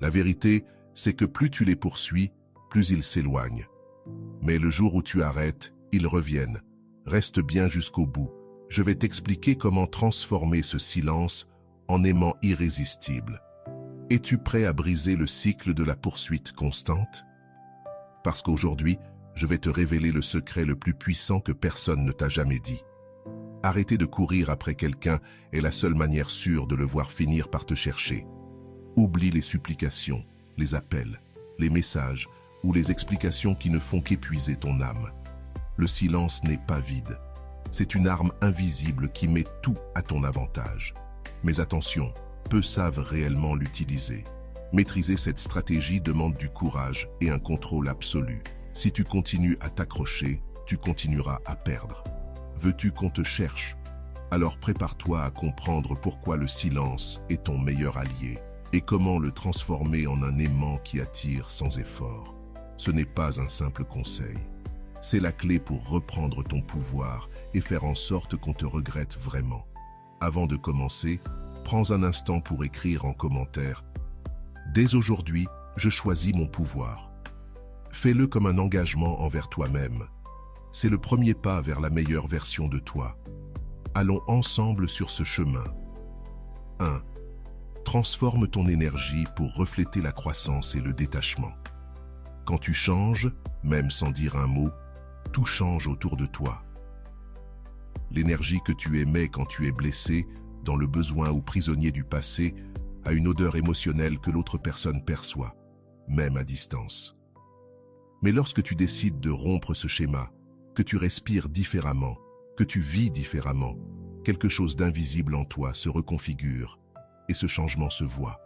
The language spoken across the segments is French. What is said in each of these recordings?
La vérité, c'est que plus tu les poursuis, plus ils s'éloignent. Mais le jour où tu arrêtes, ils reviennent. Reste bien jusqu'au bout. Je vais t'expliquer comment transformer ce silence en aimant irrésistible. Es-tu prêt à briser le cycle de la poursuite constante? Parce qu'aujourd'hui, je vais te révéler le secret le plus puissant que personne ne t'a jamais dit. Arrêter de courir après quelqu'un est la seule manière sûre de le voir finir par te chercher. Oublie les supplications, les appels, les messages ou les explications qui ne font qu'épuiser ton âme. Le silence n'est pas vide. C'est une arme invisible qui met tout à ton avantage. Mais attention, peu savent réellement l'utiliser. Maîtriser cette stratégie demande du courage et un contrôle absolu. Si tu continues à t'accrocher, tu continueras à perdre. Veux-tu qu'on te cherche? Alors prépare-toi à comprendre pourquoi le silence est ton meilleur allié et comment le transformer en un aimant qui attire sans effort. Ce n'est pas un simple conseil. C'est la clé pour reprendre ton pouvoir et faire en sorte qu'on te regrette vraiment. Avant de commencer, prends un instant pour écrire en commentaire « Dès aujourd'hui, je choisis mon pouvoir ». Fais-le comme un engagement envers toi-même. C'est le premier pas vers la meilleure version de toi. Allons ensemble sur ce chemin. 1. Transforme ton énergie pour refléter la croissance et le détachement. Quand tu changes, même sans dire un mot, tout change autour de toi. L'énergie que tu émets quand tu es blessé, dans le besoin ou prisonnier du passé, a une odeur émotionnelle que l'autre personne perçoit, même à distance. Mais lorsque tu décides de rompre ce schéma, que tu respires différemment, que tu vis différemment, quelque chose d'invisible en toi se reconfigure et ce changement se voit.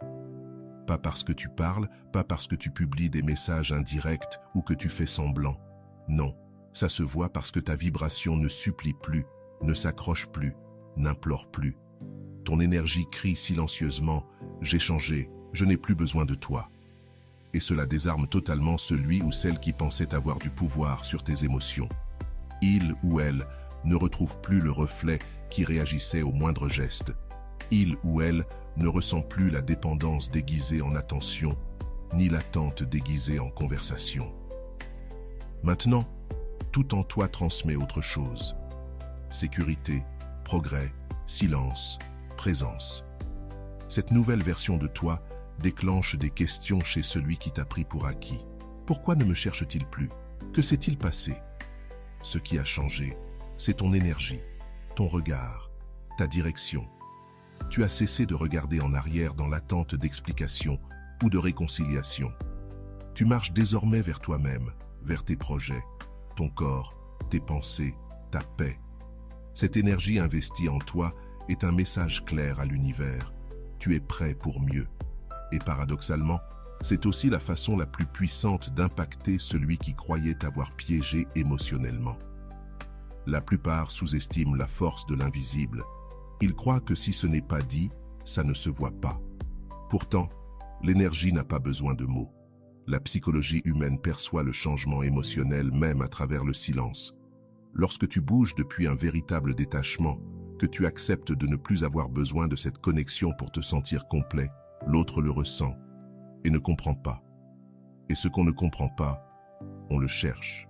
Pas parce que tu parles, pas parce que tu publies des messages indirects ou que tu fais semblant. Non, ça se voit parce que ta vibration ne supplie plus, ne s'accroche plus, n'implore plus. Ton énergie crie silencieusement « J'ai changé, je n'ai plus besoin de toi ». Et cela désarme totalement celui ou celle qui pensait avoir du pouvoir sur tes émotions. Il ou elle ne retrouve plus le reflet qui réagissait au moindre geste. Il ou elle ne ressent plus la dépendance déguisée en attention, ni l'attente déguisée en conversation. Maintenant, tout en toi transmet autre chose. Sécurité, progrès, silence, présence. Cette nouvelle version de toi déclenche des questions chez celui qui t'a pris pour acquis. Pourquoi ne me cherche-t-il plus? Que s'est-il passé? Ce qui a changé, c'est ton énergie, ton regard, ta direction. Tu as cessé de regarder en arrière dans l'attente d'explications ou de réconciliation. Tu marches désormais vers toi-même, vers tes projets, ton corps, tes pensées, ta paix. Cette énergie investie en toi est un message clair à l'univers. Tu es prêt pour mieux. Et paradoxalement, c'est aussi la façon la plus puissante d'impacter celui qui croyait t'avoir piégé émotionnellement. La plupart sous-estiment la force de l'invisible. Ils croient que si ce n'est pas dit, ça ne se voit pas. Pourtant, l'énergie n'a pas besoin de mots. La psychologie humaine perçoit le changement émotionnel même à travers le silence. Lorsque tu bouges depuis un véritable détachement, que tu acceptes de ne plus avoir besoin de cette connexion pour te sentir complet, l'autre le ressent et ne comprend pas. Et ce qu'on ne comprend pas, on le cherche.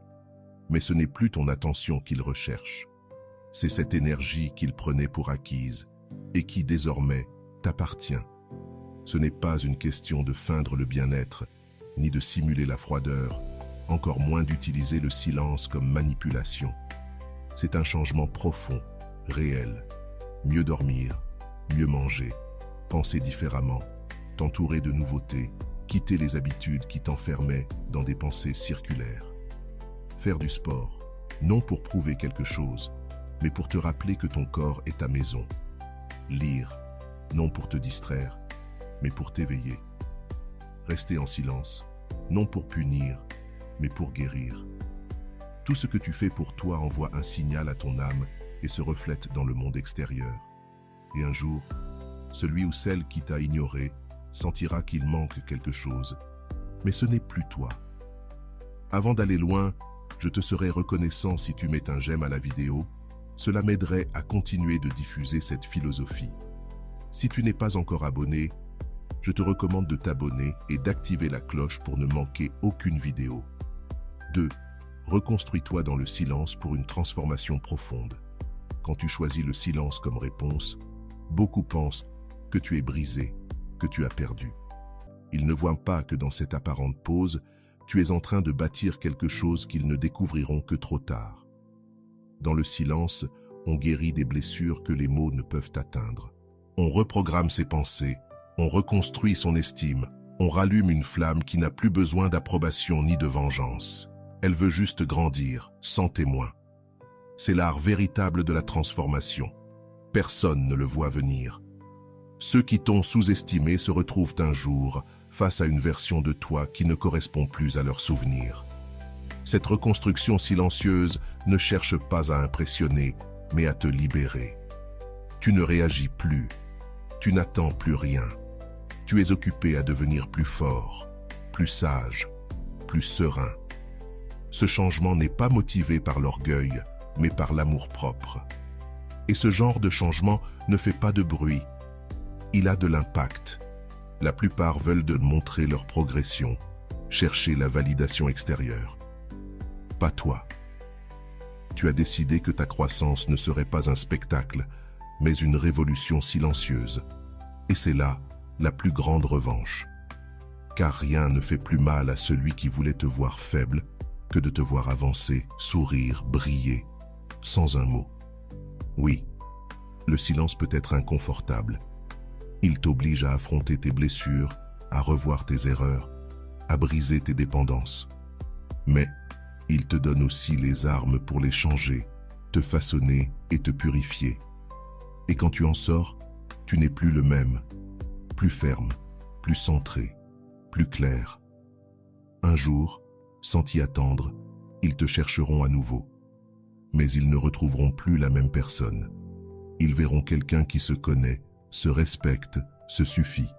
Mais ce n'est plus ton attention qu'il recherche. C'est cette énergie qu'il prenait pour acquise et qui désormais t'appartient. Ce n'est pas une question de feindre le bien-être, ni de simuler la froideur, encore moins d'utiliser le silence comme manipulation. C'est un changement profond, réel. Mieux dormir, mieux manger, penser différemment, t'entourer de nouveautés, quitter les habitudes qui t'enfermaient dans des pensées circulaires. Faire du sport, non pour prouver quelque chose, mais pour te rappeler que ton corps est ta maison. Lire, non pour te distraire, mais pour t'éveiller. Rester en silence, non pour punir, mais pour guérir. Tout ce que tu fais pour toi envoie un signal à ton âme et se reflète dans le monde extérieur. Et un jour, celui ou celle qui t'a ignoré sentira qu'il manque quelque chose, mais ce n'est plus toi. Avant d'aller loin, je te serais reconnaissant si tu mets un j'aime à la vidéo. Cela m'aiderait à continuer de diffuser cette philosophie. Si tu n'es pas encore abonné, je te recommande de t'abonner et d'activer la cloche pour ne manquer aucune vidéo. 2. Reconstruis-toi dans le silence pour une transformation profonde. Quand tu choisis le silence comme réponse, beaucoup pensent que tu es brisé, que tu as perdu. Ils ne voient pas que dans cette apparente pause, tu es en train de bâtir quelque chose qu'ils ne découvriront que trop tard. Dans le silence, on guérit des blessures que les mots ne peuvent atteindre. On reprogramme ses pensées, on reconstruit son estime, on rallume une flamme qui n'a plus besoin d'approbation ni de vengeance. Elle veut juste grandir, sans témoin. C'est l'art véritable de la transformation. Personne ne le voit venir. Ceux qui t'ont sous-estimé se retrouvent un jour face à une version de toi qui ne correspond plus à leurs souvenirs. Cette reconstruction silencieuse ne cherche pas à impressionner, mais à te libérer. Tu ne réagis plus. Tu n'attends plus rien. Tu es occupé à devenir plus fort, plus sage, plus serein. Ce changement n'est pas motivé par l'orgueil, mais par l'amour-propre. Et ce genre de changement ne fait pas de bruit. Il a de l'impact. La plupart veulent montrer leur progression, chercher la validation extérieure. Pas toi. Tu as décidé que ta croissance ne serait pas un spectacle, mais une révolution silencieuse. Et c'est là la plus grande revanche. Car rien ne fait plus mal à celui qui voulait te voir faible que de te voir avancer, sourire, briller, sans un mot. Oui, le silence peut être inconfortable. Il t'oblige à affronter tes blessures, à revoir tes erreurs, à briser tes dépendances. Mais il te donne aussi les armes pour les changer, te façonner et te purifier. Et quand tu en sors, tu n'es plus le même, plus ferme, plus centré, plus clair. Un jour, sans t'y attendre, ils te chercheront à nouveau. Mais ils ne retrouveront plus la même personne. Ils verront quelqu'un qui se connaît, se respecte, se suffit.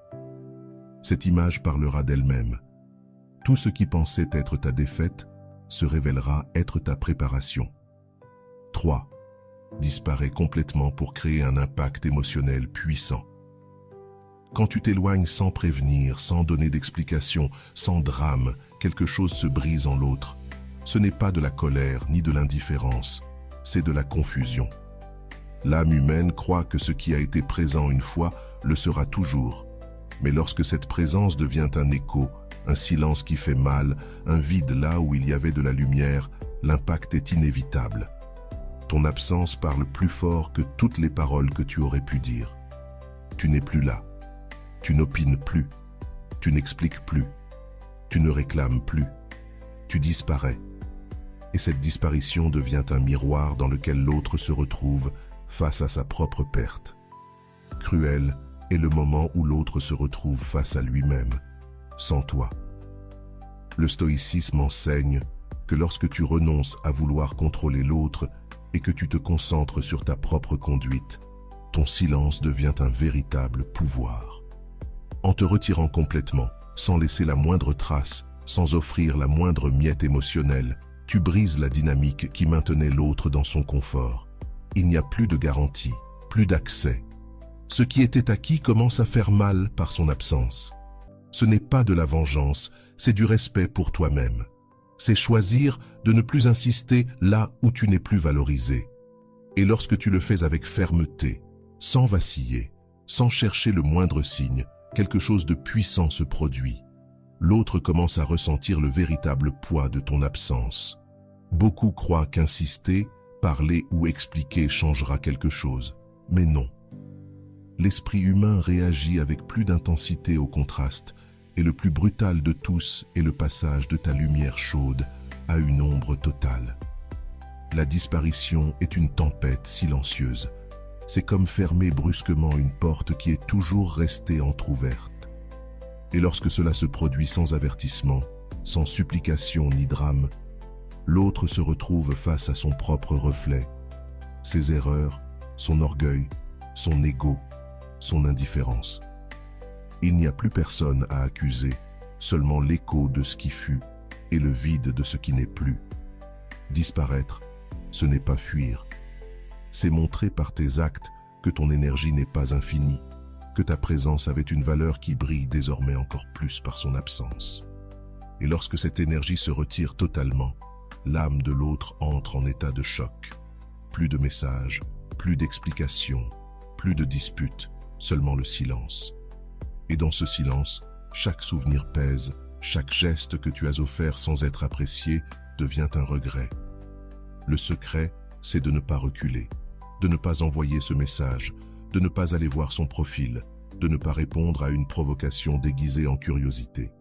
Cette image parlera d'elle-même. Tout ce qui pensait être ta défaite se révélera être ta préparation. 3. Disparaît complètement pour créer un impact émotionnel puissant. Quand tu t'éloignes sans prévenir, sans donner d'explication, sans drame, quelque chose se brise en l'autre. Ce n'est pas de la colère ni de l'indifférence, c'est de la confusion. L'âme humaine croit que ce qui a été présent une fois le sera toujours. Mais lorsque cette présence devient un écho, un silence qui fait mal, un vide là où il y avait de la lumière, l'impact est inévitable. Ton absence parle plus fort que toutes les paroles que tu aurais pu dire. Tu n'es plus là. Tu n'opines plus. Tu n'expliques plus. Tu ne réclames plus. Tu disparais. Et cette disparition devient un miroir dans lequel l'autre se retrouve face à sa propre perte. Cruel est le moment où l'autre se retrouve face à lui-même, sans toi. Le stoïcisme enseigne que lorsque tu renonces à vouloir contrôler l'autre et que tu te concentres sur ta propre conduite, ton silence devient un véritable pouvoir. En te retirant complètement, sans laisser la moindre trace, sans offrir la moindre miette émotionnelle, tu brises la dynamique qui maintenait l'autre dans son confort. Il n'y a plus de garantie, plus d'accès. Ce qui était acquis commence à faire mal par son absence. Ce n'est pas de la vengeance, c'est du respect pour toi-même. C'est choisir de ne plus insister là où tu n'es plus valorisé. Et lorsque tu le fais avec fermeté, sans vaciller, sans chercher le moindre signe, quelque chose de puissant se produit. L'autre commence à ressentir le véritable poids de ton absence. Beaucoup croient qu'insister, parler ou expliquer changera quelque chose, mais non. L'esprit humain réagit avec plus d'intensité au contraste, et le plus brutal de tous est le passage de ta lumière chaude à une ombre totale. La disparition est une tempête silencieuse. C'est comme fermer brusquement une porte qui est toujours restée entr'ouverte. Et lorsque cela se produit sans avertissement, sans supplication ni drame, l'autre se retrouve face à son propre reflet, ses erreurs, son orgueil, son ego, son indifférence. Il n'y a plus personne à accuser, seulement l'écho de ce qui fut et le vide de ce qui n'est plus. Disparaître, ce n'est pas fuir. C'est montrer par tes actes que ton énergie n'est pas infinie, que ta présence avait une valeur qui brille désormais encore plus par son absence. Et lorsque cette énergie se retire totalement, l'âme de l'autre entre en état de choc. Plus de messages, plus d'explications, plus de disputes, seulement le silence. Et dans ce silence, chaque souvenir pèse, chaque geste que tu as offert sans être apprécié devient un regret. Le secret, c'est de ne pas reculer, de ne pas envoyer ce message, de ne pas aller voir son profil, de ne pas répondre à une provocation déguisée en curiosité.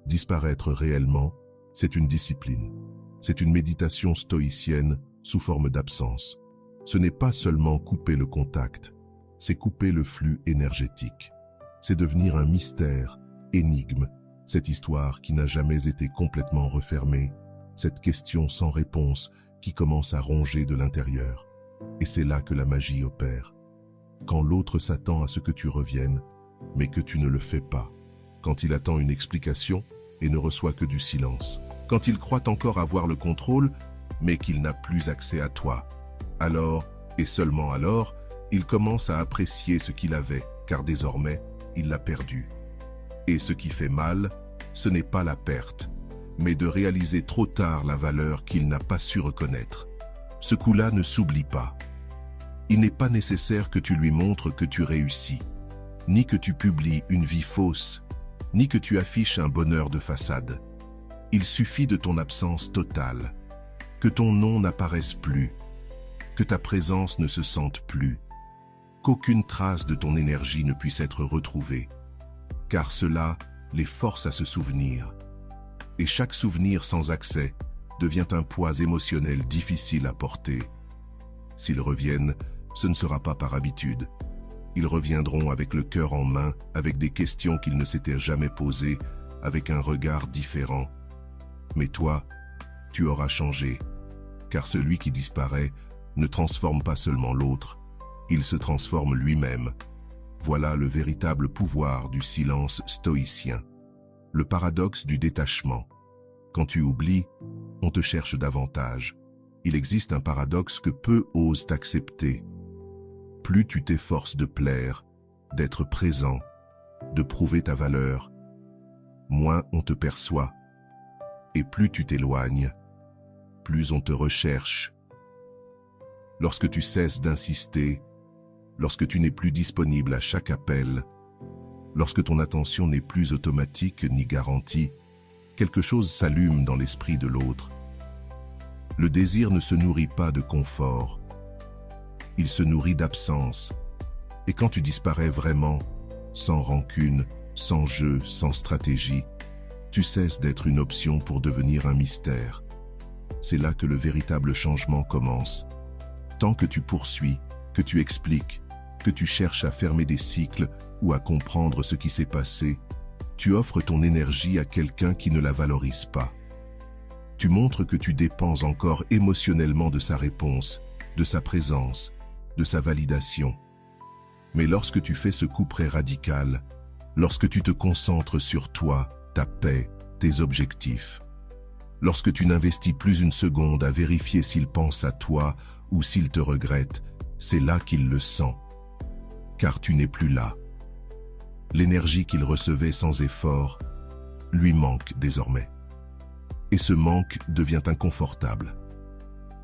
Disparaître réellement, c'est une discipline. C'est une méditation stoïcienne sous forme d'absence. Ce n'est pas seulement couper le contact, c'est couper le flux énergétique. C'est devenir un mystère, énigme, cette histoire qui n'a jamais été complètement refermée, cette question sans réponse qui commence à ronger de l'intérieur. Et c'est là que la magie opère. Quand l'autre s'attend à ce que tu reviennes, mais que tu ne le fais pas. Quand il attend une explication et ne reçoit que du silence. Quand il croit encore avoir le contrôle, mais qu'il n'a plus accès à toi. Alors, et seulement alors, il commence à apprécier ce qu'il avait, car désormais, il l'a perdu. Et ce qui fait mal, ce n'est pas la perte, mais de réaliser trop tard la valeur qu'il n'a pas su reconnaître. Ce coup-là ne s'oublie pas. Il n'est pas nécessaire que tu lui montres que tu réussis, ni que tu publies une vie fausse, ni que tu affiches un bonheur de façade. Il suffit de ton absence totale, que ton nom n'apparaisse plus, que ta présence ne se sente plus, qu'aucune trace de ton énergie ne puisse être retrouvée, car cela les force à se souvenir. Et chaque souvenir sans accès devient un poids émotionnel difficile à porter. S'ils reviennent, ce ne sera pas par habitude. Ils reviendront avec le cœur en main, avec des questions qu'ils ne s'étaient jamais posées, avec un regard différent. Mais toi, tu auras changé, car celui qui disparaît ne transforme pas seulement l'autre, il se transforme lui-même. Voilà le véritable pouvoir du silence stoïcien. Le paradoxe du détachement. Quand tu oublies, on te cherche davantage. Il existe un paradoxe que peu osent accepter. Plus tu t'efforces de plaire, d'être présent, de prouver ta valeur, moins on te perçoit. Et plus tu t'éloignes, plus on te recherche. Lorsque tu cesses d'insister, lorsque tu n'es plus disponible à chaque appel, lorsque ton attention n'est plus automatique ni garantie, quelque chose s'allume dans l'esprit de l'autre. Le désir ne se nourrit pas de confort, il se nourrit d'absence. Et quand tu disparais vraiment, sans rancune, sans jeu, sans stratégie, tu cesses d'être une option pour devenir un mystère. C'est là que le véritable changement commence. Tant que tu poursuis, que tu expliques, que tu cherches à fermer des cycles ou à comprendre ce qui s'est passé, tu offres ton énergie à quelqu'un qui ne la valorise pas. Tu montres que tu dépends encore émotionnellement de sa réponse, de sa présence, de sa validation. Mais lorsque tu fais ce couperet radical, lorsque tu te concentres sur toi, ta paix, tes objectifs, lorsque tu n'investis plus une seconde à vérifier s'il pense à toi ou s'il te regrette, c'est là qu'il le sent. Car tu n'es plus là. L'énergie qu'il recevait sans effort lui manque désormais. Et ce manque devient inconfortable.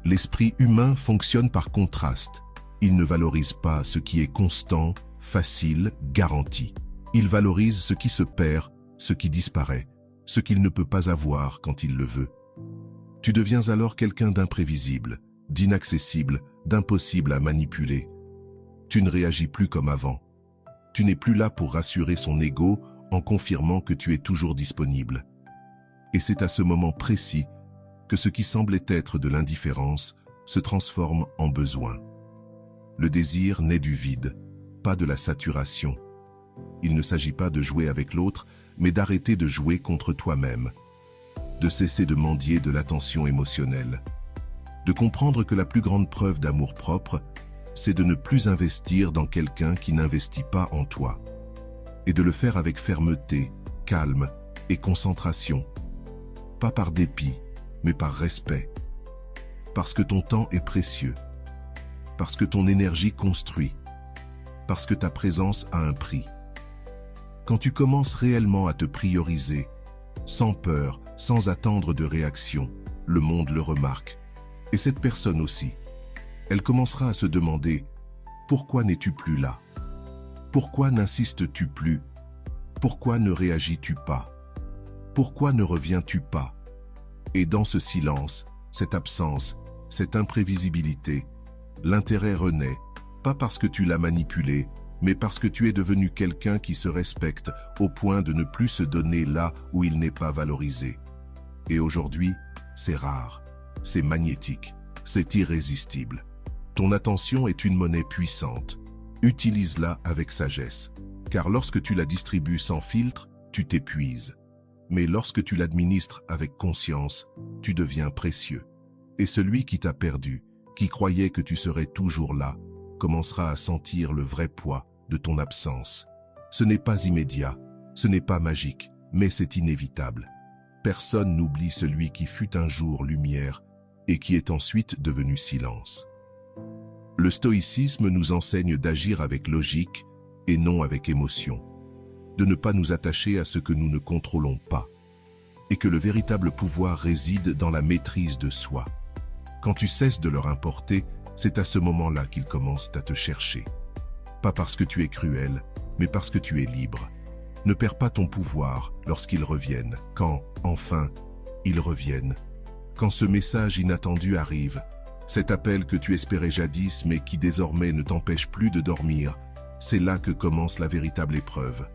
L'esprit humain fonctionne par contraste. Il ne valorise pas ce qui est constant, facile, garanti. Il valorise ce qui se perd, ce qui disparaît, ce qu'il ne peut pas avoir quand il le veut. Tu deviens alors quelqu'un d'imprévisible, d'inaccessible, d'impossible à manipuler. Tu ne réagis plus comme avant. Tu n'es plus là pour rassurer son ego en confirmant que tu es toujours disponible. Et c'est à ce moment précis que ce qui semblait être de l'indifférence se transforme en besoin. Le désir naît du vide, pas de la saturation. Il ne s'agit pas de jouer avec l'autre, mais d'arrêter de jouer contre toi-même, de cesser de mendier de l'attention émotionnelle, de comprendre que la plus grande preuve d'amour-propre, c'est de ne plus investir dans quelqu'un qui n'investit pas en toi, et de le faire avec fermeté, calme et concentration, pas par dépit, mais par respect, parce que ton temps est précieux, parce que ton énergie construit, parce que ta présence a un prix. Quand tu commences réellement à te prioriser, sans peur, sans attendre de réaction, le monde le remarque. Et cette personne aussi. Elle commencera à se demander « Pourquoi n'es-tu plus là? Pourquoi n'insistes-tu plus? Pourquoi ne réagis-tu pas? Pourquoi ne reviens-tu pas ?» Et dans ce silence, cette absence, cette imprévisibilité, l'intérêt renaît, pas parce que tu l'as manipulé, mais parce que tu es devenu quelqu'un qui se respecte au point de ne plus se donner là où il n'est pas valorisé. Et aujourd'hui, c'est rare, c'est magnétique, c'est irrésistible. Ton attention est une monnaie puissante. Utilise-la avec sagesse, car lorsque tu la distribues sans filtre, tu t'épuises. Mais lorsque tu l'administres avec conscience, tu deviens précieux. Et celui qui t'a perdu, qui croyait que tu serais toujours là, commencera à sentir le vrai poids de ton absence. Ce n'est pas immédiat, ce n'est pas magique, mais c'est inévitable. Personne n'oublie celui qui fut un jour lumière et qui est ensuite devenu silence. Le stoïcisme nous enseigne d'agir avec logique et non avec émotion, de ne pas nous attacher à ce que nous ne contrôlons pas, et que le véritable pouvoir réside dans la maîtrise de soi. Quand tu cesses de leur importer, c'est à ce moment-là qu'ils commencent à te chercher. Pas parce que tu es cruel, mais parce que tu es libre. Ne perds pas ton pouvoir lorsqu'ils reviennent, quand, enfin, ils reviennent. Quand ce message inattendu arrive, cet appel que tu espérais jadis mais qui désormais ne t'empêche plus de dormir, c'est là que commence la véritable épreuve.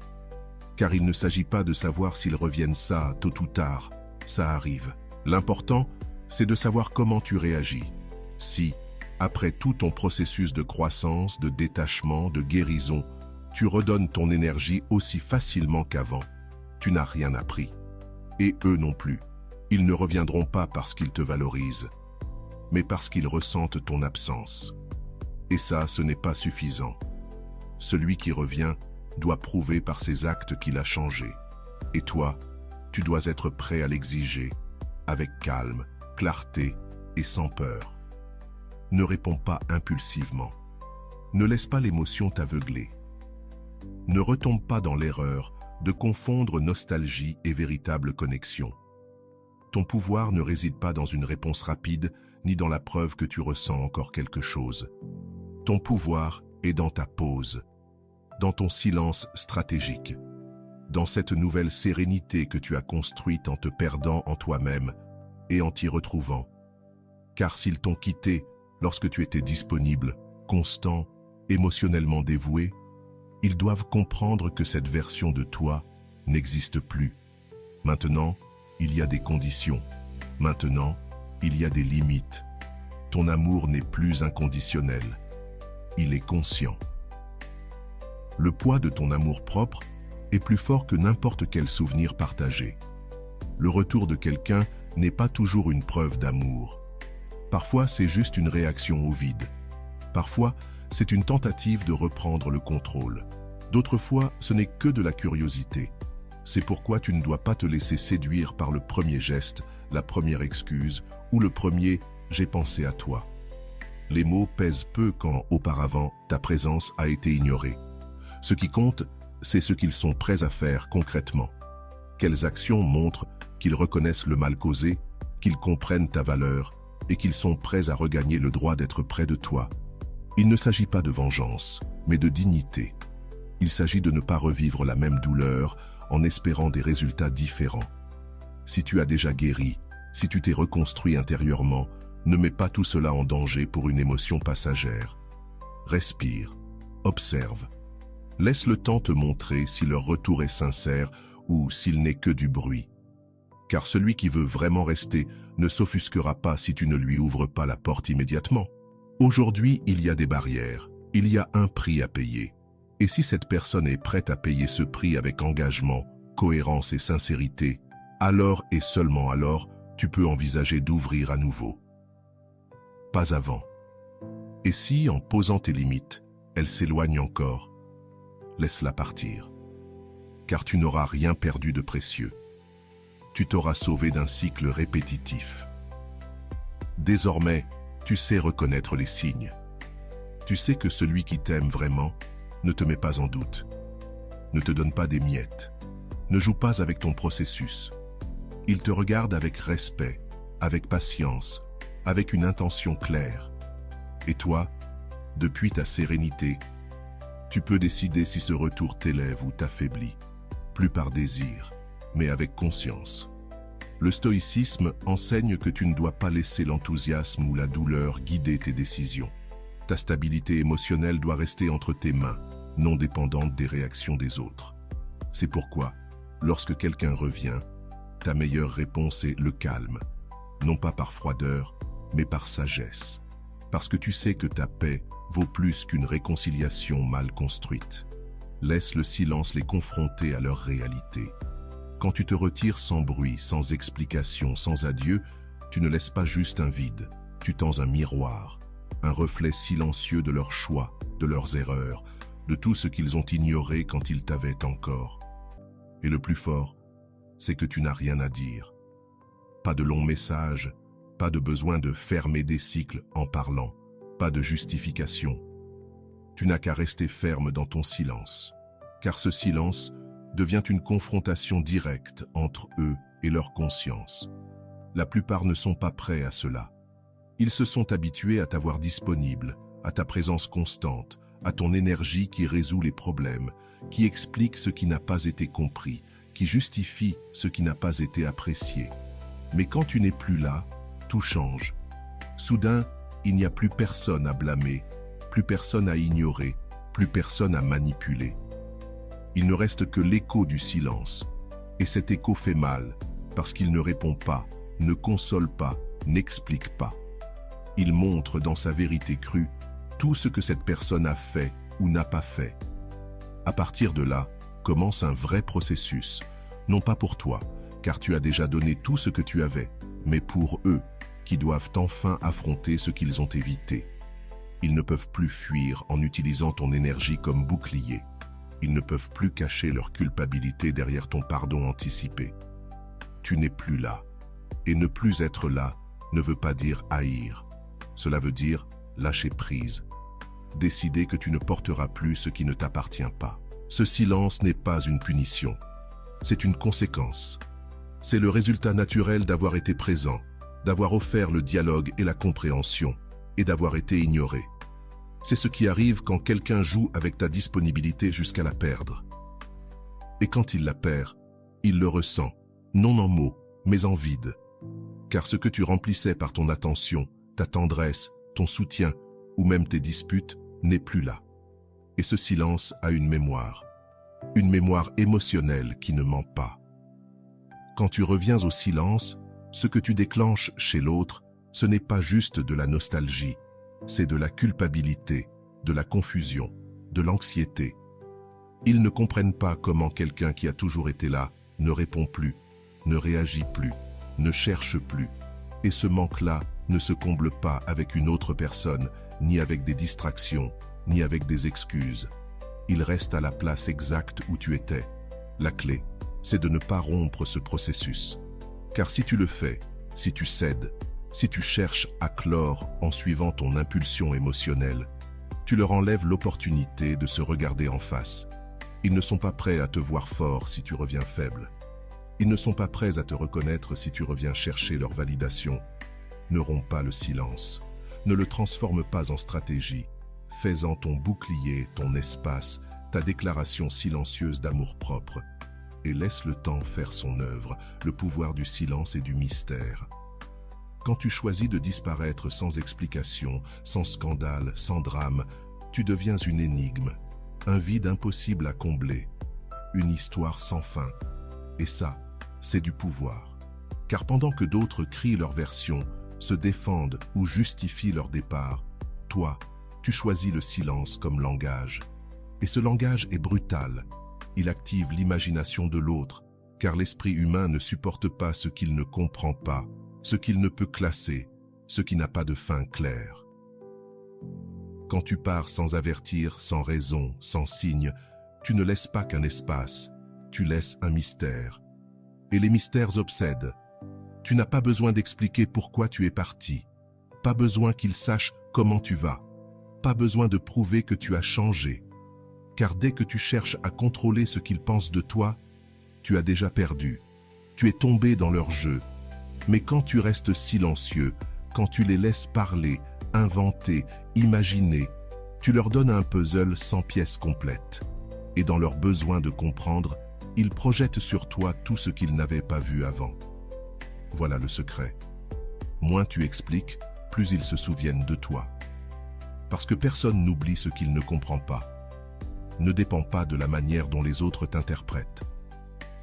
Car il ne s'agit pas de savoir s'ils reviennent ça, tôt ou tard, ça arrive. L'important, c'est de savoir comment tu réagis. Si, après tout ton processus de croissance, de détachement, de guérison, tu redonnes ton énergie aussi facilement qu'avant, tu n'as rien appris. Et eux non plus. Ils ne reviendront pas parce qu'ils te valorisent, mais parce qu'ils ressentent ton absence. Et ça, ce n'est pas suffisant. Celui qui revient doit prouver par ses actes qu'il a changé. Et toi, tu dois être prêt à l'exiger, avec calme, clarté et sans peur. Ne réponds pas impulsivement. Ne laisse pas l'émotion t'aveugler. Ne retombe pas dans l'erreur de confondre nostalgie et véritable connexion. Ton pouvoir ne réside pas dans une réponse rapide, ni dans la preuve que tu ressens encore quelque chose. Ton pouvoir est dans ta pause, dans ton silence stratégique, dans cette nouvelle sérénité que tu as construite en te perdant en toi-même et en t'y retrouvant. Car s'ils t'ont quitté lorsque tu étais disponible, constant, émotionnellement dévoué, ils doivent comprendre que cette version de toi n'existe plus. Maintenant, il y a des conditions. Maintenant, il y a des limites. Ton amour n'est plus inconditionnel. Il est conscient. Le poids de ton amour-propre est plus fort que n'importe quel souvenir partagé. Le retour de quelqu'un n'est pas toujours une preuve d'amour. Parfois, c'est juste une réaction au vide. Parfois, c'est une tentative de reprendre le contrôle. D'autres fois, ce n'est que de la curiosité. C'est pourquoi tu ne dois pas te laisser séduire par le premier geste, la première excuse ou le premier « j'ai pensé à toi ». Les mots pèsent peu quand, auparavant, ta présence a été ignorée. Ce qui compte, c'est ce qu'ils sont prêts à faire concrètement. Quelles actions montrent qu'ils reconnaissent le mal causé, qu'ils comprennent ta valeur et qu'ils sont prêts à regagner le droit d'être près de toi. Il ne s'agit pas de vengeance, mais de dignité. Il s'agit de ne pas revivre la même douleur en espérant des résultats différents. Si tu as déjà guéri, si tu t'es reconstruit intérieurement, ne mets pas tout cela en danger pour une émotion passagère. Respire, observe. Laisse le temps te montrer si leur retour est sincère ou s'il n'est que du bruit. Car celui qui veut vraiment rester ne s'offusquera pas si tu ne lui ouvres pas la porte immédiatement. Aujourd'hui, il y a des barrières, il y a un prix à payer. Et si cette personne est prête à payer ce prix avec engagement, cohérence et sincérité, alors et seulement alors, tu peux envisager d'ouvrir à nouveau. Pas avant. Et si, en posant tes limites, elle s'éloigne encore, laisse-la partir. Car tu n'auras rien perdu de précieux. Tu t'auras sauvé d'un cycle répétitif. Désormais, tu sais reconnaître les signes. Tu sais que celui qui t'aime vraiment ne te met pas en doute. ne te donne pas des miettes, ne joue pas avec ton processus. Il te regarde avec respect, avec patience, avec une intention claire. Et toi, depuis ta sérénité, tu peux décider si ce retour t'élève ou t'affaiblit, plus par désir, mais avec conscience. Le stoïcisme enseigne que tu ne dois pas laisser l'enthousiasme ou la douleur guider tes décisions. Ta stabilité émotionnelle doit rester entre tes mains, non dépendante des réactions des autres. C'est pourquoi, lorsque quelqu'un revient, ta meilleure réponse est le calme, non pas par froideur, mais par sagesse. Parce que tu sais que ta paix vaut plus qu'une réconciliation mal construite. Laisse le silence les confronter à leur réalité. Quand tu te retires sans bruit, sans explication, sans adieu, tu ne laisses pas juste un vide, tu tends un miroir, un reflet silencieux de leurs choix, de leurs erreurs, de tout ce qu'ils ont ignoré quand ils t'avaient encore. Et le plus fort, c'est que tu n'as rien à dire. Pas de longs messages, pas de besoin de fermer des cycles en parlant, pas de justification. Tu n'as qu'à rester ferme dans ton silence, car ce silence devient une confrontation directe entre eux et leur conscience. La plupart ne sont pas prêts à cela. Ils se sont habitués à t'avoir disponible, à ta présence constante, à ton énergie qui résout les problèmes, qui explique ce qui n'a pas été compris, qui justifie ce qui n'a pas été apprécié. Mais quand tu n'es plus là, tout change. Soudain, il n'y a plus personne à blâmer, plus personne à ignorer, plus personne à manipuler. Il ne reste que l'écho du silence. Et cet écho fait mal, parce qu'il ne répond pas, ne console pas, n'explique pas. Il montre dans sa vérité crue tout ce que cette personne a fait ou n'a pas fait. À partir de là, commence un vrai processus, non pas pour toi, car tu as déjà donné tout ce que tu avais, mais pour eux, qui doivent enfin affronter ce qu'ils ont évité. Ils ne peuvent plus fuir en utilisant ton énergie comme bouclier. Ils ne peuvent plus cacher leur culpabilité derrière ton pardon anticipé. Tu n'es plus là. Et ne plus être là ne veut pas dire haïr. Cela veut dire lâcher prise. Décider que tu ne porteras plus ce qui ne t'appartient pas. Ce silence n'est pas une punition. C'est une conséquence. C'est le résultat naturel d'avoir été présent, d'avoir offert le dialogue et la compréhension, et d'avoir été ignoré. C'est ce qui arrive quand quelqu'un joue avec ta disponibilité jusqu'à la perdre. Et quand il la perd, il le ressent, non en mots, mais en vide. Car ce que tu remplissais par ton attention, ta tendresse, ton soutien, ou même tes disputes, n'est plus là. Et ce silence a une mémoire émotionnelle qui ne ment pas. Quand tu reviens au silence, ce que tu déclenches chez l'autre, ce n'est pas juste de la nostalgie, c'est de la culpabilité, de la confusion, de l'anxiété. Ils ne comprennent pas comment quelqu'un qui a toujours été là ne répond plus, ne réagit plus, ne cherche plus. Et ce manque-là ne se comble pas avec une autre personne, ni avec des distractions, ni avec des excuses. Il reste à la place exacte où tu étais. La clé, c'est de ne pas rompre ce processus. Car si tu le fais, si tu cèdes, si tu cherches à clore en suivant ton impulsion émotionnelle, tu leur enlèves l'opportunité de se regarder en face. Ils ne sont pas prêts à te voir fort si tu reviens faible. Ils ne sont pas prêts à te reconnaître si tu reviens chercher leur validation. Ne romps pas le silence. Ne le transforme pas en stratégie. Fais-en ton bouclier, ton espace, ta déclaration silencieuse d'amour-propre. Et laisse le temps faire son œuvre, le pouvoir du silence et du mystère. Quand tu choisis de disparaître sans explication, sans scandale, sans drame, tu deviens une énigme, un vide impossible à combler, une histoire sans fin. Et ça, c'est du pouvoir. Car pendant que d'autres crient leur version, se défendent ou justifient leur départ, toi, tu choisis le silence comme langage. Et ce langage est brutal. Il active l'imagination de l'autre, car l'esprit humain ne supporte pas ce qu'il ne comprend pas, ce qu'il ne peut classer, ce qui n'a pas de fin claire. Quand tu pars sans avertir, sans raison, sans signe, tu ne laisses pas qu'un espace, tu laisses un mystère. Et les mystères obsèdent. Tu n'as pas besoin d'expliquer pourquoi tu es parti, pas besoin qu'ils sachent comment tu vas, pas besoin de prouver que tu as changé. car dès que tu cherches à contrôler ce qu'ils pensent de toi, tu as déjà perdu. Tu es tombé dans leur jeu. Mais quand tu restes silencieux, quand tu les laisses parler, inventer, imaginer, tu leur donnes un puzzle sans pièces complètes. Et dans leur besoin de comprendre, ils projettent sur toi tout ce qu'ils n'avaient pas vu avant. Voilà le secret. Moins tu expliques, plus ils se souviennent de toi. Parce que personne n'oublie ce qu'il ne comprend pas. Ne dépend pas de la manière dont les autres t'interprètent.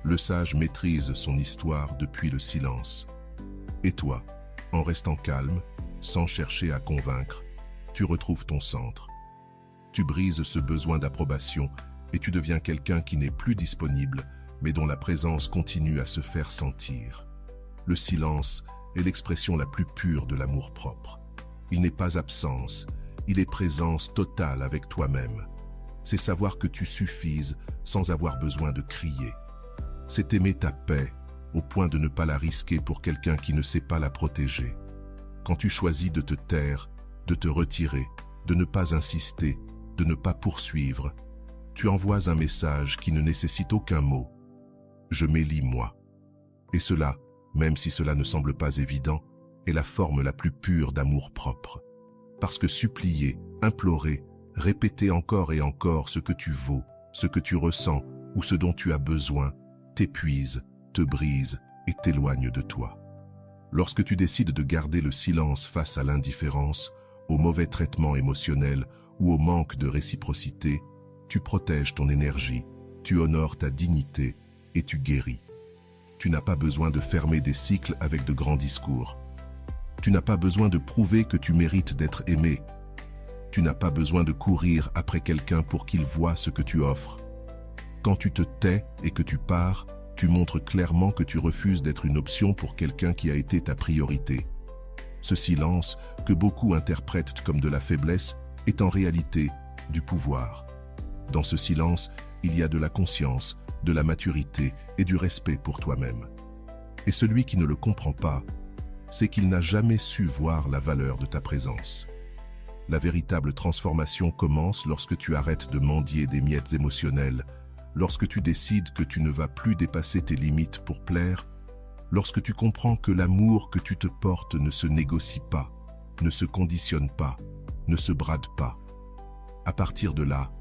Le sage maîtrise son histoire depuis le silence. Et toi, en restant calme, sans chercher à convaincre, tu retrouves ton centre. Tu brises ce besoin d'approbation et tu deviens quelqu'un qui n'est plus disponible, mais dont la présence continue à se faire sentir. Le silence est l'expression la plus pure de l'amour-propre. Il n'est pas absence, il est présence totale avec toi-même. C'est savoir que tu suffises sans avoir besoin de crier. C'est aimer ta paix au point de ne pas la risquer pour quelqu'un qui ne sait pas la protéger. Quand tu choisis de te taire, de te retirer, de ne pas insister, de ne pas poursuivre, tu envoies un message qui ne nécessite aucun mot. Je m'élis moi. Et cela, même si cela ne semble pas évident, est la forme la plus pure d'amour-propre. Parce que supplier, implorer, répéter encore et encore ce que tu vaux, ce que tu ressens ou ce dont tu as besoin, t'épuise, te brise et t'éloigne de toi. Lorsque tu décides de garder le silence face à l'indifférence, au mauvais traitement émotionnel ou au manque de réciprocité, tu protèges ton énergie, tu honores ta dignité et tu guéris. Tu n'as pas besoin de fermer des cycles avec de grands discours. Tu n'as pas besoin de prouver que tu mérites d'être aimé. Tu n'as pas besoin de courir après quelqu'un pour qu'il voie ce que tu offres. Quand tu te tais et que tu pars, tu montres clairement que tu refuses d'être une option pour quelqu'un qui a été ta priorité. Ce silence, que beaucoup interprètent comme de la faiblesse, est en réalité du pouvoir. Dans ce silence, il y a de la conscience, de la maturité et du respect pour toi-même. Et celui qui ne le comprend pas, c'est qu'il n'a jamais su voir la valeur de ta présence. La véritable transformation commence lorsque tu arrêtes de mendier des miettes émotionnelles, lorsque tu décides que tu ne vas plus dépasser tes limites pour plaire, lorsque tu comprends que l'amour que tu te portes ne se négocie pas, ne se conditionne pas, ne se brade pas. À partir de là,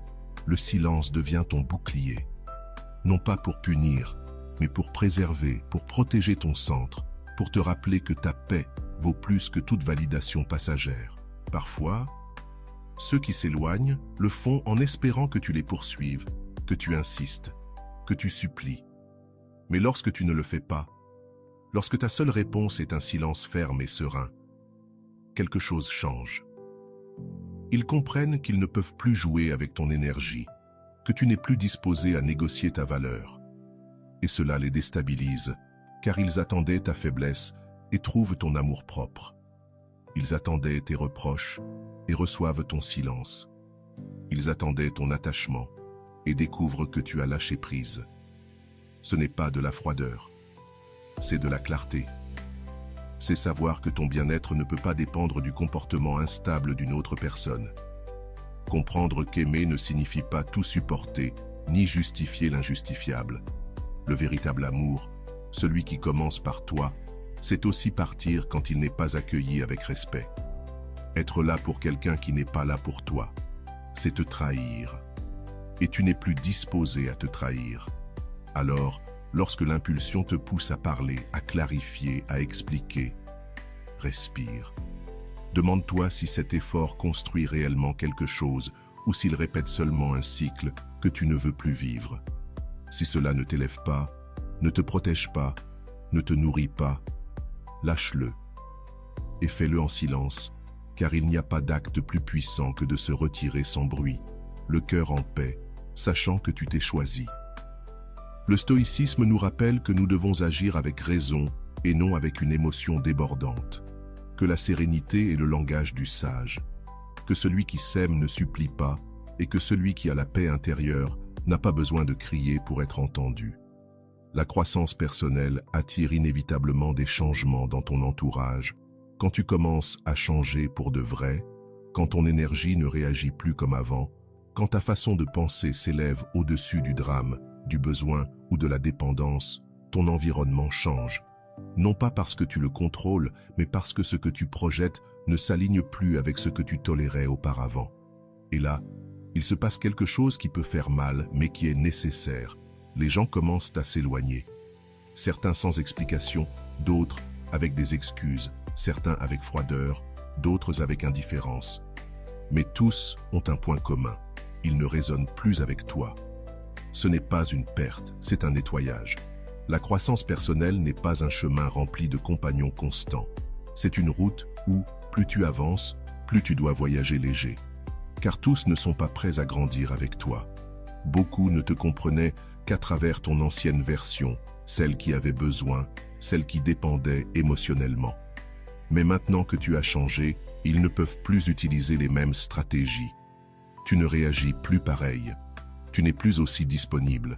le silence devient ton bouclier. Non pas pour punir, mais pour préserver, pour protéger ton centre, pour te rappeler que ta paix vaut plus que toute validation passagère. Parfois, ceux qui s'éloignent le font en espérant que tu les poursuives, que tu insistes, que tu supplies. Mais lorsque tu ne le fais pas, lorsque ta seule réponse est un silence ferme et serein, quelque chose change. Ils comprennent qu'ils ne peuvent plus jouer avec ton énergie, que tu n'es plus disposé à négocier ta valeur. Et cela les déstabilise, car ils attendaient ta faiblesse et trouvent ton amour-propre. Ils attendaient tes reproches et reçoivent ton silence. Ils attendaient ton attachement et découvrent que tu as lâché prise. Ce n'est pas de la froideur, c'est de la clarté. C'est savoir que ton bien-être ne peut pas dépendre du comportement instable d'une autre personne. Comprendre qu'aimer ne signifie pas tout supporter, ni justifier l'injustifiable. Le véritable amour, celui qui commence par toi, c'est aussi partir quand il n'est pas accueilli avec respect. Être là pour quelqu'un qui n'est pas là pour toi, c'est te trahir. Et tu n'es plus disposé à te trahir. Alors, lorsque l'impulsion te pousse à parler, à clarifier, à expliquer, respire. Demande-toi si cet effort construit réellement quelque chose ou s'il répète seulement un cycle que tu ne veux plus vivre. Si cela ne t'élève pas, ne te protège pas, ne te nourrit pas, lâche-le et fais-le en silence, car il n'y a pas d'acte plus puissant que de se retirer sans bruit, le cœur en paix, sachant que tu t'es choisi. Le stoïcisme nous rappelle que nous devons agir avec raison et non avec une émotion débordante, que la sérénité est le langage du sage, que celui qui s'aime ne supplie pas et que celui qui a la paix intérieure n'a pas besoin de crier pour être entendu. La croissance personnelle attire inévitablement des changements dans ton entourage. Quand tu commences à changer pour de vrai, quand ton énergie ne réagit plus comme avant, Quand ta façon de penser s'élève au-dessus du drame, du besoin ou de la dépendance, ton environnement change. Non pas parce que tu le contrôles, mais parce que ce que tu projettes ne s'aligne plus avec ce que tu tolérais auparavant. Et là, il se passe quelque chose qui peut faire mal, mais qui est nécessaire. Les gens commencent à s'éloigner. Certains sans explication, d'autres avec des excuses, certains avec froideur, d'autres avec indifférence. Mais tous ont un point commun. Ils ne résonnent plus avec toi. Ce n'est pas une perte, c'est un nettoyage. La croissance personnelle n'est pas un chemin rempli de compagnons constants. C'est une route où, plus tu avances, plus tu dois voyager léger. Car tous ne sont pas prêts à grandir avec toi. Beaucoup ne te comprenaient qu'à travers ton ancienne version, celle qui avait besoin, celle qui dépendait émotionnellement. Mais maintenant que tu as changé, ils ne peuvent plus utiliser les mêmes stratégies. Tu ne réagis plus pareil. Tu n'es plus aussi disponible.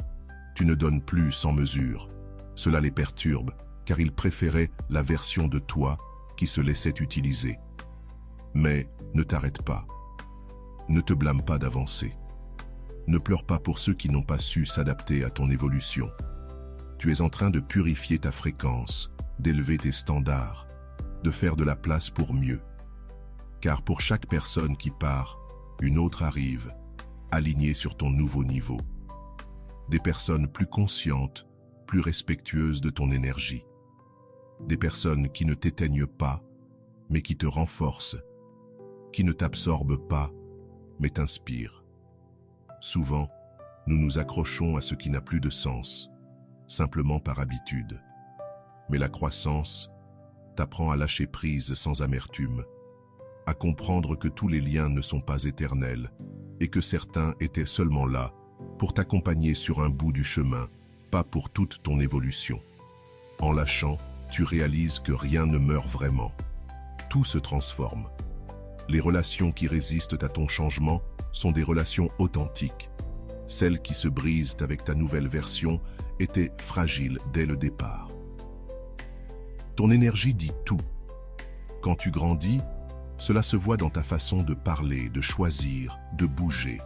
Tu ne donnes plus sans mesure. Cela les perturbe, car ils préféraient la version de toi qui se laissait utiliser. Mais ne t'arrête pas. Ne te blâme pas d'avancer. Ne pleure pas pour ceux qui n'ont pas su s'adapter à ton évolution. Tu es en train de purifier ta fréquence, d'élever tes standards, de faire de la place pour mieux. Car pour chaque personne qui part, une autre arrive, alignée sur ton nouveau niveau. Des personnes plus conscientes, plus respectueuses de ton énergie. Des personnes qui ne t'éteignent pas, mais qui te renforcent, qui ne t'absorbent pas, mais t'inspirent. Souvent, nous nous accrochons à ce qui n'a plus de sens, simplement par habitude. Mais la croissance t'apprend à lâcher prise sans amertume, à comprendre que tous les liens ne sont pas éternels et que certains étaient seulement là pour t'accompagner sur un bout du chemin, pas pour toute ton évolution. En lâchant, tu réalises que rien ne meurt vraiment. Tout se transforme. Les relations qui résistent à ton changement sont des relations authentiques. Celles qui se brisent avec ta nouvelle version étaient fragiles dès le départ. Ton énergie dit tout. Quand tu grandis, cela se voit dans ta façon de parler, de choisir, de bouger.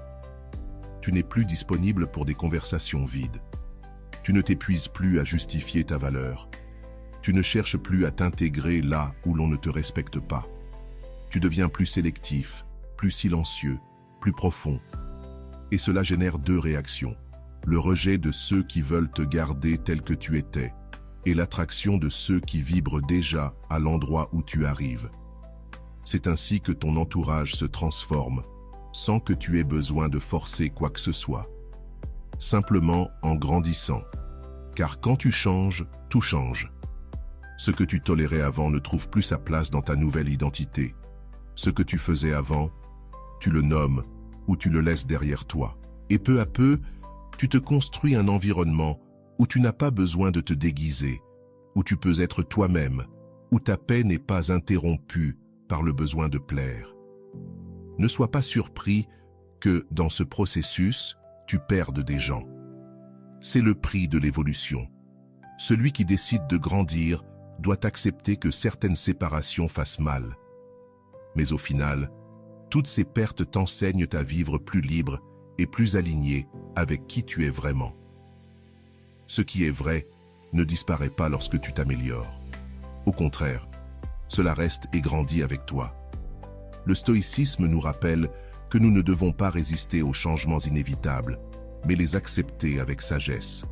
Tu n'es plus disponible pour des conversations vides. Tu ne t'épuises plus à justifier ta valeur. Tu ne cherches plus à t'intégrer là où l'on ne te respecte pas. Tu deviens plus sélectif, plus silencieux, plus profond. Et cela génère deux réactions. Le rejet de ceux qui veulent te garder tel que tu étais, et l'attraction de ceux qui vibrent déjà à l'endroit où tu arrives. C'est ainsi que ton entourage se transforme, sans que tu aies besoin de forcer quoi que ce soit. Simplement en grandissant. Car quand tu changes, tout change. Ce que tu tolérais avant ne trouve plus sa place dans ta nouvelle identité. Ce que tu faisais avant, tu le nommes ou tu le laisses derrière toi. Et peu à peu, tu te construis un environnement où tu n'as pas besoin de te déguiser, où tu peux être toi-même, où ta paix n'est pas interrompue par le besoin de plaire. Ne sois pas surpris que, dans ce processus, tu perdes des gens. C'est le prix de l'évolution. Celui qui décide de grandir doit accepter que certaines séparations fassent mal. Mais au final, toutes ces pertes t'enseignent à vivre plus libre et plus aligné avec qui tu es vraiment. Ce qui est vrai ne disparaît pas lorsque tu t'améliores. Au contraire, cela reste et grandit avec toi. Le stoïcisme nous rappelle que nous ne devons pas résister aux changements inévitables, mais les accepter avec sagesse.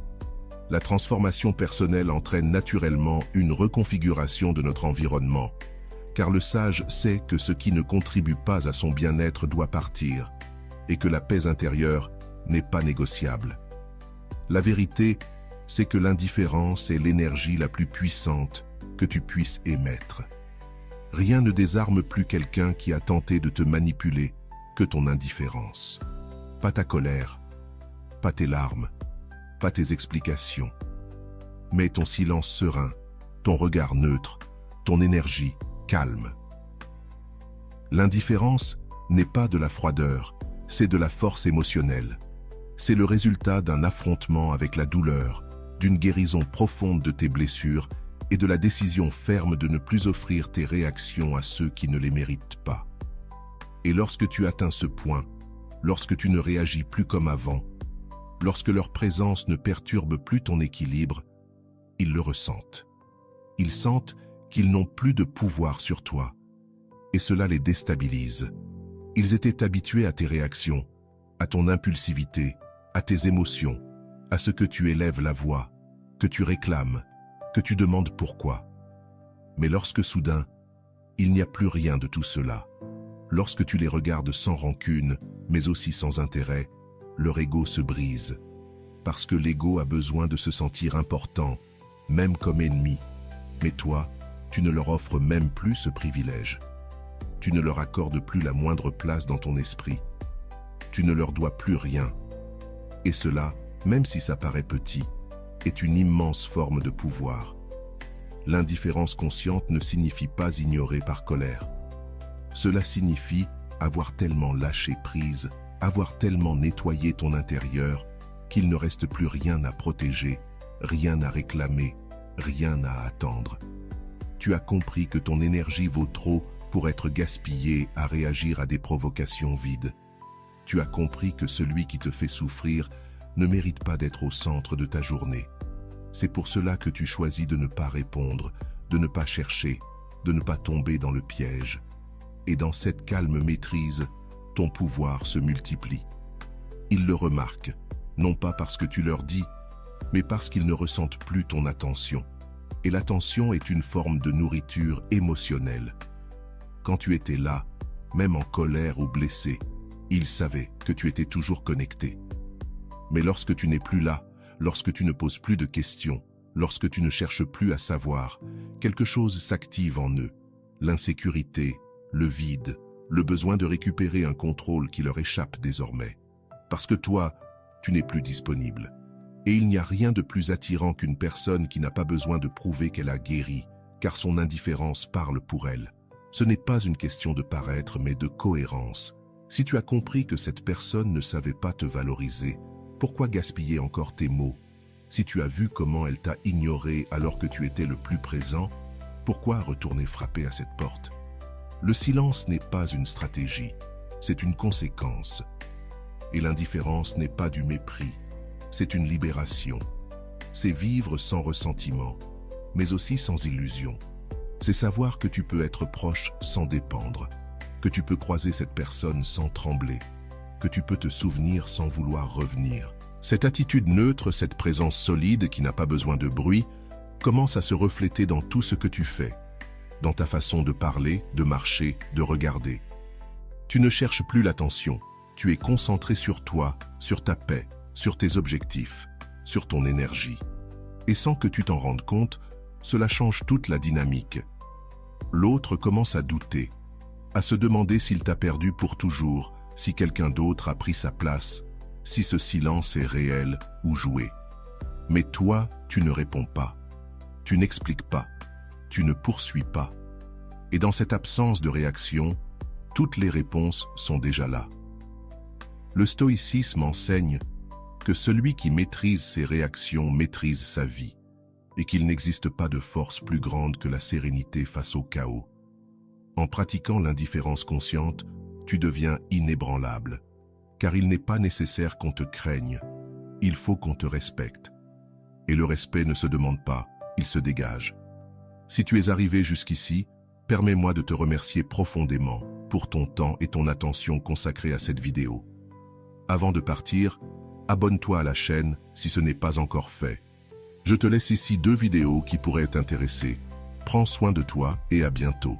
La transformation personnelle entraîne naturellement une reconfiguration de notre environnement, car le sage sait que ce qui ne contribue pas à son bien-être doit partir, et que la paix intérieure n'est pas négociable. La vérité, c'est que l'indifférence est l'énergie la plus puissante que tu puisses émettre. Rien ne désarme plus quelqu'un qui a tenté de te manipuler que ton indifférence. Pas ta colère, pas tes larmes, pas tes explications, mais ton silence serein, ton regard neutre, ton énergie calme. L'indifférence n'est pas de la froideur, c'est de la force émotionnelle. C'est le résultat d'un affrontement avec la douleur, d'une guérison profonde de tes blessures et de la décision ferme de ne plus offrir tes réactions à ceux qui ne les méritent pas. Et lorsque tu atteins ce point, lorsque tu ne réagis plus comme avant, lorsque leur présence ne perturbe plus ton équilibre, ils le ressentent. Ils sentent qu'ils n'ont plus de pouvoir sur toi. Et cela les déstabilise. Ils étaient habitués à tes réactions, à ton impulsivité, à tes émotions, à ce que tu élèves la voix, que tu réclames, que tu demandes pourquoi. Mais lorsque soudain, il n'y a plus rien de tout cela, lorsque tu les regardes sans rancune, mais aussi sans intérêt, leur ego se brise. Parce que l'ego a besoin de se sentir important, même comme ennemi. Mais toi, tu ne leur offres même plus ce privilège. Tu ne leur accordes plus la moindre place dans ton esprit. Tu ne leur dois plus rien. Et cela, même si ça paraît petit, est une immense forme de pouvoir. L'indifférence consciente ne signifie pas ignorer par colère. Cela signifie avoir tellement lâché prise, avoir tellement nettoyé ton intérieur, qu'il ne reste plus rien à protéger, rien à réclamer, rien à attendre. Tu as compris que ton énergie vaut trop pour être gaspillée à réagir à des provocations vides. Tu as compris que celui qui te fait souffrir ne mérite pas d'être au centre de ta journée. C'est pour cela que tu choisis de ne pas répondre, de ne pas chercher, de ne pas tomber dans le piège. Et dans cette calme maîtrise, ton pouvoir se multiplie. Ils le remarquent, non pas parce que tu leur dis, mais parce qu'ils ne ressentent plus ton attention. Et l'attention est une forme de nourriture émotionnelle. Quand tu étais là, même en colère ou blessé, ils savaient que tu étais toujours connecté. Mais lorsque tu n'es plus là, lorsque tu ne poses plus de questions, lorsque tu ne cherches plus à savoir, quelque chose s'active en eux. L'insécurité, le vide, le besoin de récupérer un contrôle qui leur échappe désormais. Parce que toi, tu n'es plus disponible. Et il n'y a rien de plus attirant qu'une personne qui n'a pas besoin de prouver qu'elle a guéri, car son indifférence parle pour elle. Ce n'est pas une question de paraître, mais de cohérence. Si tu as compris que cette personne ne savait pas te valoriser, pourquoi gaspiller encore tes mots? Si tu as vu comment elle t'a ignoré alors que tu étais le plus présent, pourquoi retourner frapper à cette porte? Le silence n'est pas une stratégie, c'est une conséquence. Et l'indifférence n'est pas du mépris, c'est une libération. C'est vivre sans ressentiment, mais aussi sans illusion. C'est savoir que tu peux être proche sans dépendre, que tu peux croiser cette personne sans trembler, que tu peux te souvenir sans vouloir revenir. Cette attitude neutre, cette présence solide qui n'a pas besoin de bruit, commence à se refléter dans tout ce que tu fais, dans ta façon de parler, de marcher, de regarder. Tu ne cherches plus l'attention, tu es concentré sur toi, sur ta paix, sur tes objectifs, sur ton énergie. Et sans que tu t'en rendes compte, cela change toute la dynamique. L'autre commence à douter, à se demander s'il t'a perdu pour toujours, si quelqu'un d'autre a pris sa place, si ce silence est réel ou joué. Mais toi, tu ne réponds pas, tu n'expliques pas, tu ne poursuis pas. Et dans cette absence de réaction, toutes les réponses sont déjà là. Le stoïcisme enseigne que celui qui maîtrise ses réactions maîtrise sa vie, et qu'il n'existe pas de force plus grande que la sérénité face au chaos. En pratiquant l'indifférence consciente, tu deviens inébranlable, car il n'est pas nécessaire qu'on te craigne, il faut qu'on te respecte. Et le respect ne se demande pas, il se dégage. Si tu es arrivé jusqu'ici, permets-moi de te remercier profondément pour ton temps et ton attention consacrés à cette vidéo. Avant de partir, abonne-toi à la chaîne si ce n'est pas encore fait. Je te laisse ici 2 vidéos qui pourraient t'intéresser. Prends soin de toi et à bientôt.